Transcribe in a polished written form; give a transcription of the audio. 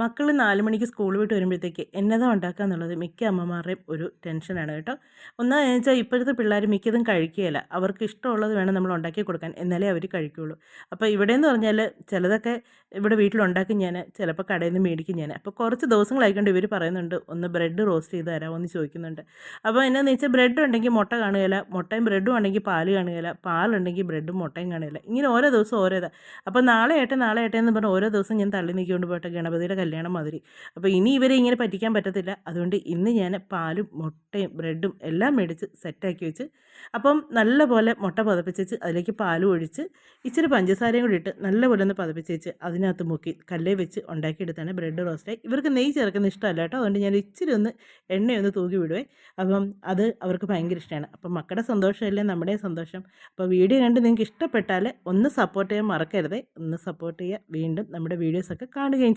മക്കൾ 4 മണിക്ക് സ്കൂൾ വിട്ട് വരുമ്പോഴത്തേക്ക് എന്നതാ ഉണ്ടാക്കുക എന്നുള്ളത് മിക്ക അമ്മമാരുടെയും ഒരു ടെൻഷനാണ് കേട്ടോ. ഒന്നാമെന്ന് വെച്ചാൽ ഇപ്പോഴത്തെ പിള്ളേർ മിക്കതും കഴിക്കുകയില്ല. അവർക്ക് ഇഷ്ടമുള്ളത് വേണം നമ്മൾ ഉണ്ടാക്കി കൊടുക്കാൻ, എന്നാലേ അവർ കഴിക്കുകയുള്ളൂ. അപ്പോൾ ഇവിടെയെന്ന് പറഞ്ഞാൽ ചിലതൊക്കെ ഇവിടെ വീട്ടിലുണ്ടാക്കും ഞാൻ, ചിലപ്പോൾ കടയിൽ നിന്ന് മേടിക്കും ഞാൻ. അപ്പോൾ കുറച്ച് ദിവസങ്ങളായിക്കൊണ്ട് ഇവർ പറയുന്നുണ്ട്, ഒന്ന് ബ്രെഡ് റോസ്റ്റ് ചെയ്ത് തരാമോ എന്ന് ചോദിക്കുന്നുണ്ട്. അപ്പോൾ എന്നാന്ന് വെച്ചാൽ ബ്രെഡ് ഉണ്ടെങ്കിൽ മുട്ട കാണുകയില്ല, മുട്ടയും ബ്രെഡും ഉണ്ടെങ്കിൽ പാല് കാണുകയില്ല, പാലുണ്ടെങ്കിൽ ബ്രെഡും മുട്ടയും കാണുകയില്ല. ഇങ്ങനെ ഓരോ ദിവസം ഓരോതാ. അപ്പോൾ നാളെ ആട്ടെ എന്ന് പറഞ്ഞ് ഓരോ ദിവസം ഞാൻ തള്ളി നീക്കിക്കൊണ്ട് പോയിട്ട് ഗണപതിയുടെ കല്യാണം മാതിരി. അപ്പോൾ ഇനി ഇവരെ ഇങ്ങനെ പറ്റിക്കാൻ പറ്റത്തില്ല. അതുകൊണ്ട് ഇന്ന് ഞാൻ പാലും മുട്ടയും ബ്രെഡും എല്ലാം മേടിച്ച് സെറ്റാക്കി വെച്ച്, അപ്പം നല്ലപോലെ മുട്ട പതപ്പിച്ച് അതിലേക്ക് പാലും ഒഴിച്ച് ഇച്ചിരി പഞ്ചസാരയും കൂടി ഇട്ട് നല്ലപോലെ ഒന്ന് പതപ്പിച്ച് വെച്ച് അതിനകത്ത് മുക്കി കല്ലേ വെച്ച് ഉണ്ടാക്കിയെടുത്താണ് ബ്രെഡ് റോസ്റ്റ്. ഇവർക്ക് നെയ്യ് ചേർക്കുന്ന ഇഷ്ടമല്ല കേട്ടോ. അതുകൊണ്ട് ഞാൻ ഇച്ചിരി ഒന്ന് എണ്ണയൊന്ന് തൂക്കി വിടുവേ. അപ്പം അത് അവർക്ക് ഭയങ്കര ഇഷ്ടമാണ്. അപ്പം മക്കളുടെ സന്തോഷമല്ലേ നമ്മുടെ സന്തോഷം. അപ്പോൾ വീഡിയോ കണ്ട് നിങ്ങൾക്ക് ഇഷ്ടപ്പെട്ടാൽ ഒന്ന് സപ്പോർട്ട് ചെയ്യാൻ മറക്കരുതേ. ഒന്ന് സപ്പോർട്ട് ചെയ്യുക. വീണ്ടും നമ്മുടെ വീഡിയോസൊക്കെ കാണുകയും ചെയ്യും.